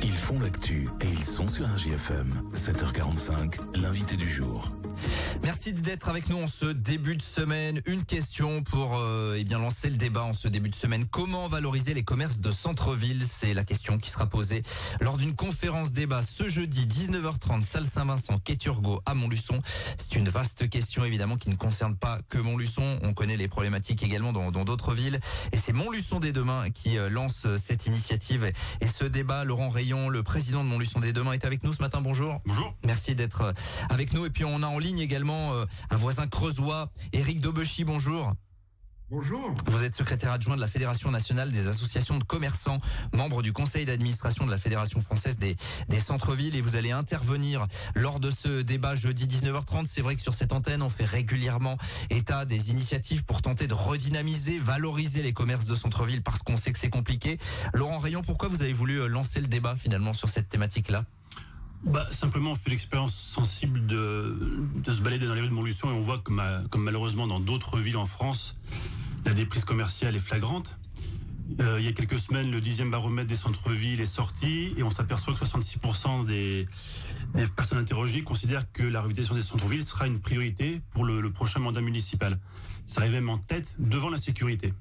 Ils font l'actu et ils sont sur un JFM. 7h45, l'invité du jour. Merci d'être avec nous en ce début de semaine. Une question pour lancer le débat en ce début de semaine. Comment valoriser les commerces de centre-ville? C'est la question qui sera posée lors d'une conférence débat ce jeudi 19h30, salle Saint-Vincent, quai Turgot à Montluçon. C'est une vaste question évidemment qui ne concerne pas que Montluçon. On connaît les problématiques également dans d'autres villes. Et c'est Montluçon dès demain qui lance cette initiative et ce débat. Laurent Rayon, le président de Montluçon dès demain, est avec nous ce matin. Bonjour. Bonjour. Merci d'être avec nous. Et puis on a en ligne également un voisin creusois, Éric Daubechy, bonjour. Bonjour. Vous êtes secrétaire adjoint de la Fédération nationale des associations de commerçants, membre du conseil d'administration de la Fédération française des centres-villes, et vous allez intervenir lors de ce débat jeudi 19h30. C'est vrai que sur cette antenne, on fait régulièrement état des initiatives pour tenter de redynamiser, valoriser les commerces de centre-ville parce qu'on sait que c'est compliqué. Laurent Rayon, pourquoi vous avez voulu lancer le débat finalement sur cette thématique-là ? Simplement, on fait l'expérience sensible de se balader dans les rues de Montluçon et on voit que, comme malheureusement dans d'autres villes en France, la déprise commerciale est flagrante. Il y a quelques semaines, le 10e baromètre des centres-villes est sorti et on s'aperçoit que 66% des personnes interrogées considèrent que la revitalisation des centres-villes sera une priorité pour le prochain mandat municipal. Ça arrive même en tête devant la sécurité.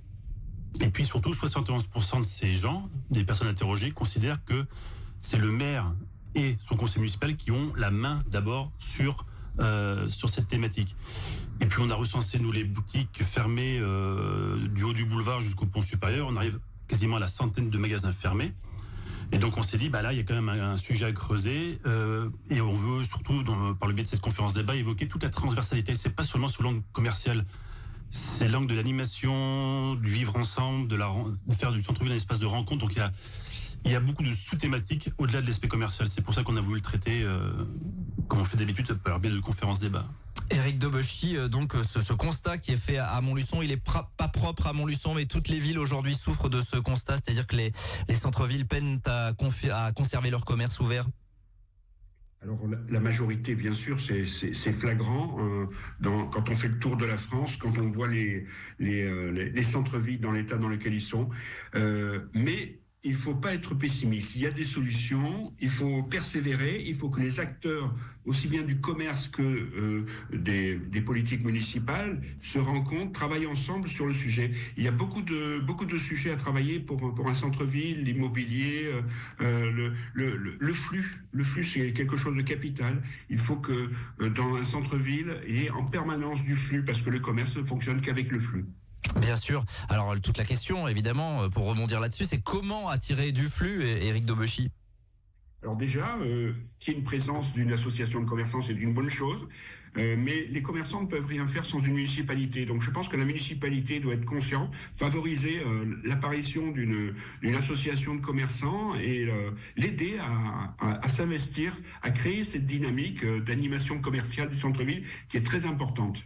Et puis surtout, 71% de ces gens, des personnes interrogées, considèrent que c'est le maire et son conseil municipal qui ont la main d'abord sur cette thématique. Et puis on a recensé, nous, les boutiques fermées du haut du boulevard jusqu'au pont supérieur. On arrive quasiment à la centaine de magasins fermés. Et donc on s'est dit, là, il y a quand même un sujet à creuser. Et on veut surtout, par le biais de cette conférence débat, évoquer toute la transversalité. C'est pas seulement sous l'angle commercial. C'est l'angle de l'animation, du vivre ensemble, de faire du centre-ville un espace de rencontre. Donc il y a beaucoup de sous-thématiques au-delà de l'aspect commercial. C'est pour ça qu'on a voulu le traiter comme on fait d'habitude par le biais de conférences débat. Éric Daubechy, donc ce constat qui est fait à Montluçon, il est pas propre à Montluçon, mais toutes les villes aujourd'hui souffrent de ce constat, c'est-à-dire que les centres-villes peinent à conserver leur commerce ouvert. Alors la majorité, bien sûr, c'est flagrant quand on fait le tour de la France, quand on voit les centres-villes dans l'état dans lequel ils sont. Mais il faut pas être pessimiste. Il y a des solutions. Il faut persévérer. Il faut que les acteurs, aussi bien du commerce que des politiques municipales, se rencontrent, travaillent ensemble sur le sujet. Il y a beaucoup de sujets à travailler pour un centre-ville, l'immobilier, le flux. Le flux, c'est quelque chose de capital. Il faut que dans un centre-ville, il y ait en permanence du flux parce que le commerce ne fonctionne qu'avec le flux. Bien sûr. Alors toute la question, évidemment, pour rebondir là-dessus, c'est comment attirer du flux, Éric Daubechy? Alors déjà, qu'il y ait une présence d'une association de commerçants, c'est une bonne chose, mais les commerçants ne peuvent rien faire sans une municipalité. Donc je pense que la municipalité doit être consciente, favoriser l'apparition d'une association de commerçants et l'aider à s'investir, à créer cette dynamique d'animation commerciale du centre-ville qui est très importante.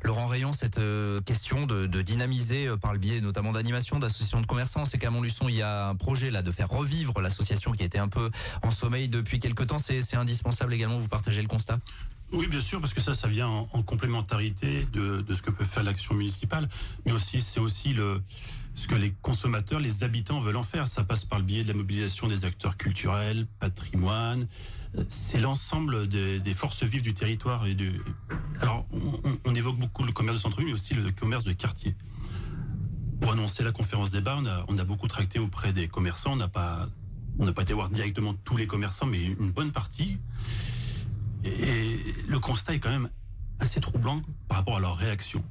Laurent Rayon, cette question de dynamiser par le biais notamment d'animation, d'associations de commerçants, c'est qu'à Montluçon il y a un projet là de faire revivre l'association qui était un peu en sommeil depuis quelque temps. C'est indispensable également, vous partagez le constat? Oui, bien sûr, parce que ça vient en complémentarité de ce que peut faire l'action municipale, mais aussi c'est aussi ce que les consommateurs, les habitants veulent en faire. Ça passe par le biais de la mobilisation des acteurs culturels, patrimoine. C'est l'ensemble des forces vives du territoire. Alors, on évoque beaucoup le commerce de centre-ville, mais aussi le commerce de quartier. Pour annoncer la conférence débat, on a beaucoup tracté auprès des commerçants. On n'a pas été voir directement tous les commerçants, mais une bonne partie. Et le constat est quand même assez troublant par rapport à leur réaction.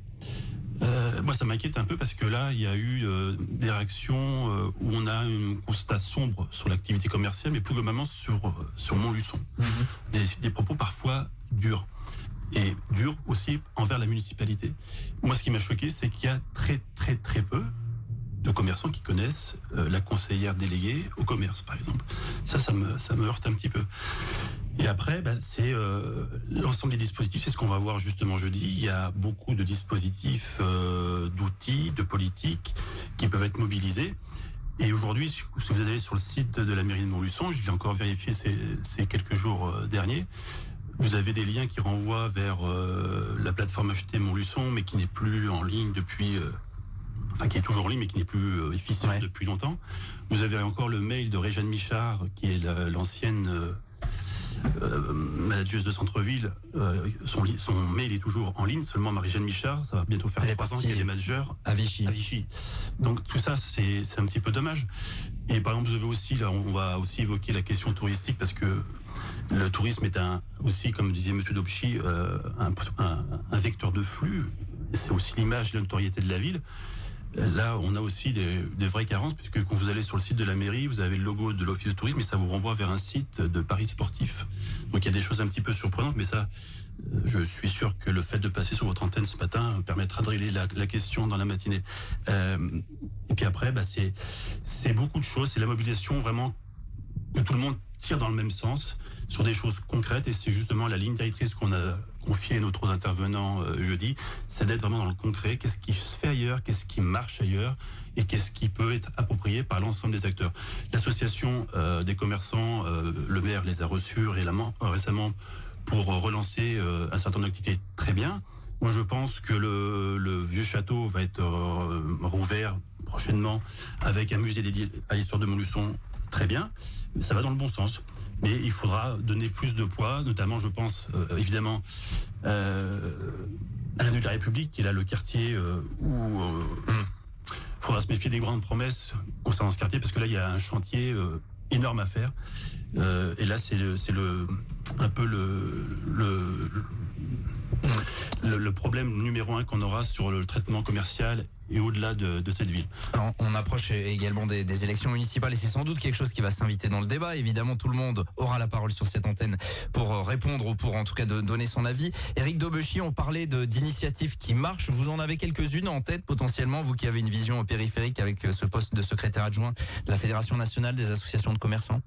Moi, ça m'inquiète un peu parce que là, il y a eu des réactions où on a un constat sombre sur l'activité commerciale, mais plus globalement sur Montluçon. Des propos parfois durs. Et durs aussi envers la municipalité. Moi, ce qui m'a choqué, c'est qu'il y a très, très, très peu de commerçants qui connaissent la conseillère déléguée au commerce, par exemple. Ça me heurte un petit peu. Et après, c'est l'ensemble des dispositifs, c'est ce qu'on va voir justement jeudi. Il y a beaucoup de dispositifs, d'outils, de politiques qui peuvent être mobilisés. Et aujourd'hui, si vous allez sur le site de la mairie de Montluçon, je l'ai encore vérifié ces quelques jours derniers, vous avez des liens qui renvoient vers la plateforme Acheter Montluçon, mais qui n'est plus en ligne depuis qui est toujours en ligne mais qui n'est plus efficient depuis longtemps. Vous avez encore le mail de Réjeanne Michard, qui est l'ancienne manageuse de centre-ville. Son mail est toujours en ligne. Seulement Marie-Jeanne Michard, ça va bientôt faire 3 ans qu'elle est manager à Vichy. Donc tout ça, c'est un petit peu dommage. Et par exemple, vous avez aussi, là, on va aussi évoquer la question touristique, parce que le tourisme est aussi, comme disait M. Dobchy, un vecteur de flux. C'est aussi l'image et la notoriété de la ville. Là, on a aussi des vraies carences, puisque quand vous allez sur le site de la mairie, vous avez le logo de l'office de tourisme, et ça vous renvoie vers un site de paris sportifs. Donc il y a des choses un petit peu surprenantes, mais ça, je suis sûr que le fait de passer sur votre antenne ce matin permettra de régler la question dans la matinée. Et puis après, c'est beaucoup de choses, c'est la mobilisation vraiment que tout le monde tire dans le même sens, sur des choses concrètes, et c'est justement la ligne directrice qu'on a confiée à nos 3 intervenants jeudi, c'est d'être vraiment dans le concret. Qu'est-ce qui se fait ailleurs, qu'est-ce qui marche ailleurs, et qu'est-ce qui peut être approprié par l'ensemble des acteurs. L'association des commerçants, le maire les a reçus récemment pour relancer un certain nombre d'activités très bien. Moi, je pense que le vieux château va être rouvert prochainement avec un musée dédié à l'histoire de Montluçon, très bien. Ça va dans le bon sens. Mais il faudra donner plus de poids, notamment, je pense, évidemment, à l'avenue de la République, qui est là le quartier où il faudra se méfier des grandes promesses concernant ce quartier, parce que là, il y a un chantier énorme à faire. Et là, c'est un peu le problème numéro 1 qu'on aura sur le traitement commercial et au-delà de cette ville. On approche également des élections municipales, et c'est sans doute quelque chose qui va s'inviter dans le débat. Évidemment, tout le monde aura la parole sur cette antenne pour répondre, ou pour en tout cas de donner son avis. Éric Dobechy, on parlait d'initiatives qui marchent. Vous en avez quelques-unes en tête potentiellement, vous qui avez une vision périphérique avec ce poste de secrétaire adjoint de la Fédération nationale des associations de commerçants?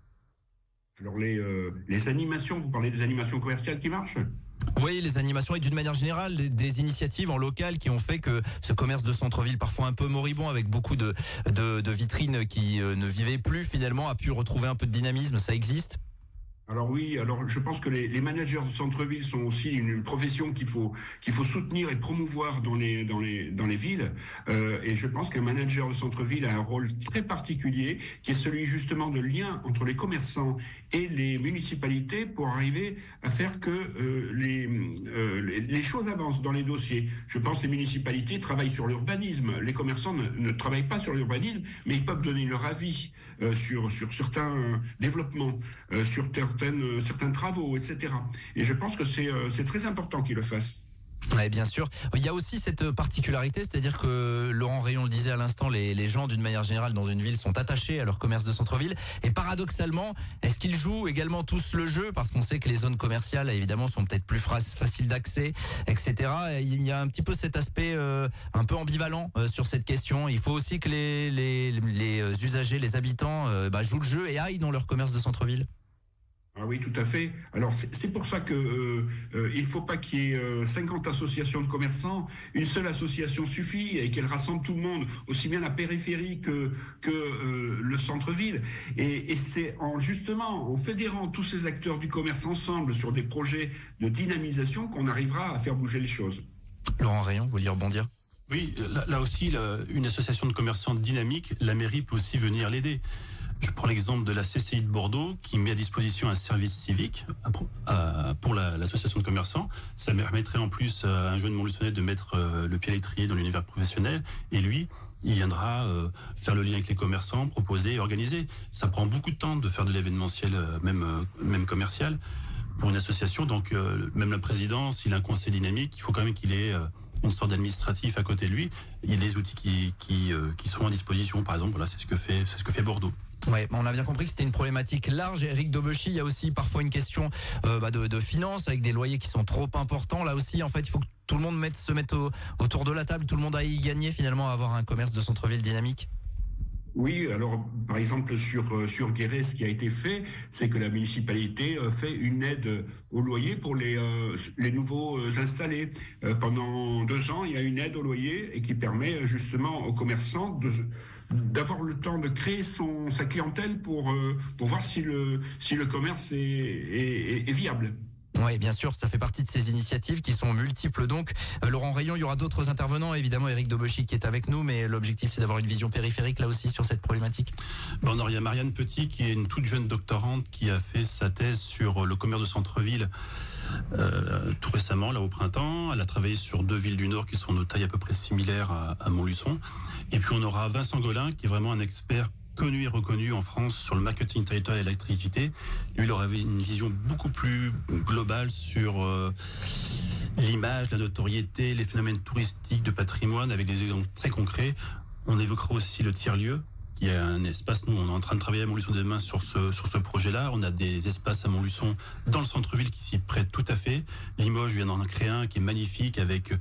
Alors les animations, vous parlez des animations commerciales qui marchent ? Oui, les animations, et d'une manière générale, des initiatives en local qui ont fait que ce commerce de centre-ville, parfois un peu moribond, avec beaucoup de vitrines qui ne vivaient plus finalement, a pu retrouver un peu de dynamisme. Ça existe ? Alors oui, je pense que les managers de centre-ville sont aussi une profession qu'il faut soutenir et promouvoir dans les villes. Et je pense qu'un manager de centre-ville a un rôle très particulier, qui est celui justement de lien entre les commerçants et les municipalités, pour arriver à faire que les choses avancent dans les dossiers. Je pense que les municipalités travaillent sur l'urbanisme. Les commerçants ne travaillent pas sur l'urbanisme, mais ils peuvent donner leur avis sur certains développements, sur certains travaux, etc. Et je pense que c'est très important qu'ils le fassent. Ouais, bien sûr. Il y a aussi cette particularité, c'est-à-dire que Laurent Rayon le disait à l'instant, les gens d'une manière générale dans une ville sont attachés à leur commerce de centre-ville, et paradoxalement, est-ce qu'ils jouent également tous le jeu, parce qu'on sait que les zones commerciales évidemment sont peut-être plus faciles d'accès, etc. Et il y a un petit peu cet aspect un peu ambivalent sur cette question. Il faut aussi que les usagers, les habitants jouent le jeu et aillent dans leur commerce de centre-ville. Ah oui, tout à fait. Alors, c'est pour ça que il ne faut pas qu'il y ait 50 associations de commerçants. Une seule association suffit, et qu'elle rassemble tout le monde, aussi bien la périphérie que le centre-ville. Et c'est justement en fédérant tous ces acteurs du commerce ensemble sur des projets de dynamisation qu'on arrivera à faire bouger les choses. Laurent Rayon, vous vouliez rebondir ? Oui, là aussi, une association de commerçants dynamique, la mairie peut aussi venir l'aider. Je prends l'exemple de la CCI de Bordeaux, qui met à disposition un service civique pour l'association de commerçants. Ça permettrait en plus à un jeune Montluçonnais de mettre le pied à l'étrier dans l'univers professionnel, et lui, il viendra faire le lien avec les commerçants, proposer et organiser. Ça prend beaucoup de temps de faire de l'événementiel, même commercial, pour une association. Donc même le président, s'il a un conseil dynamique, il faut quand même qu'il ait une sorte d'administratif à côté de lui. Il y a des outils qui sont à disposition. Par exemple, voilà, c'est ce que fait Bordeaux. Ouais, on a bien compris que c'était une problématique large. Éric Dobechy, il y a aussi parfois une question de finances, avec des loyers qui sont trop importants. Là aussi, en fait, il faut que tout le monde se mette autour de la table, tout le monde aille y gagner finalement, à avoir un commerce de centre-ville dynamique. Oui, alors par exemple sur Guéret, ce qui a été fait, c'est que la municipalité fait une aide au loyer pour les nouveaux installés. Pendant 2 ans, il y a une aide au loyer, et qui permet justement aux commerçants d'avoir le temps de créer sa clientèle pour voir si le commerce est viable. Oui, bien sûr, ça fait partie de ces initiatives qui sont multiples. Donc, Laurent Rayon, il y aura d'autres intervenants, évidemment Éric Dobechy qui est avec nous, mais l'objectif c'est d'avoir une vision périphérique là aussi sur cette problématique. Bon, il y a Marianne Petit qui est une toute jeune doctorante qui a fait sa thèse sur le commerce de centre-ville tout récemment, là au printemps. Elle a travaillé sur 2 villes du Nord qui sont de taille à peu près similaire à Montluçon. Et puis on aura Vincent Golin qui est vraiment un expert connu et reconnu en France sur le marketing territorial et l'électricité. Lui, il aurait une vision beaucoup plus globale sur l'image, la notoriété, les phénomènes touristiques de patrimoine avec des exemples très concrets. On évoquera aussi le tiers-lieu, qui est un espace, nous on est en train de travailler à Montluçon-des-Bains sur ce projet-là. On a des espaces à Montluçon dans le centre-ville qui s'y prêtent tout à fait. Limoges vient d'en créer un qui est magnifique avec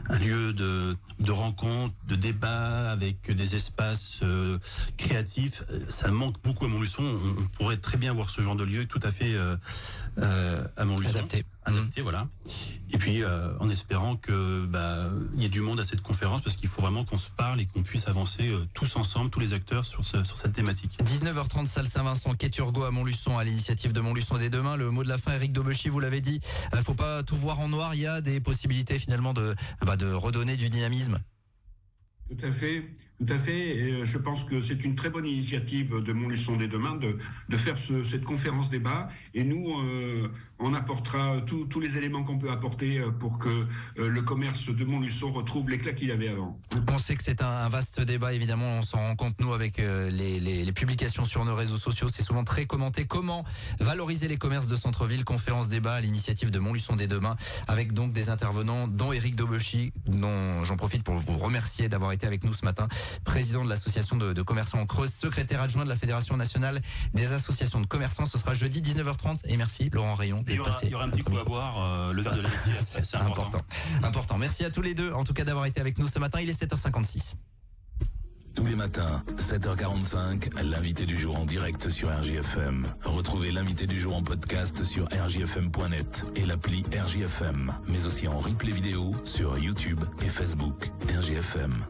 un lieu de rencontre, de débat, avec des espaces créatifs. Ça manque beaucoup à Montluçon. On pourrait très bien voir ce genre de lieu tout à fait à Montluçon. Adapté, voilà. Et puis, en espérant que y ait du monde à cette conférence, parce qu'il faut vraiment qu'on se parle et qu'on puisse avancer tous ensemble, tous les acteurs, sur cette thématique. 19h30, salle Saint-Vincent, quai Turgot à Montluçon, à l'initiative de Montluçon dès demain. Le mot de la fin, Éric Dobechy, vous l'avez dit, faut pas tout voir en noir. Il y a des possibilités finalement de redonner du dynamisme. Tout à fait. Et je pense que c'est une très bonne initiative de Montluçon dès demain de faire cette conférence débat. Et nous, on apportera tous les éléments qu'on peut apporter pour que le commerce de Montluçon retrouve l'éclat qu'il avait avant. On sait que c'est un vaste débat, évidemment. On s'en rend compte, nous, avec les publications sur nos réseaux sociaux. C'est souvent très commenté. Comment valoriser les commerces de centre-ville? Conférence débat à l'initiative de Montluçon dès demain, avec donc des intervenants, dont Éric Dobechy, dont j'en profite pour vous remercier d'avoir été avec nous ce matin, président de l'association de commerçants en Creuse, secrétaire adjoint de la Fédération nationale des associations de commerçants. Ce sera jeudi 19h30 et merci Laurent Rayon. Il y aura un petit coup à boire, le verre de l'amitié, c'est important. Merci à tous les deux, en tout cas d'avoir été avec nous ce matin. Il est 7h56. Tous les matins, 7h45, l'invité du jour en direct sur RJFM. Retrouvez l'invité du jour en podcast sur rjfm.net et l'appli RJFM, mais aussi en replay vidéo sur YouTube et Facebook. RJFM.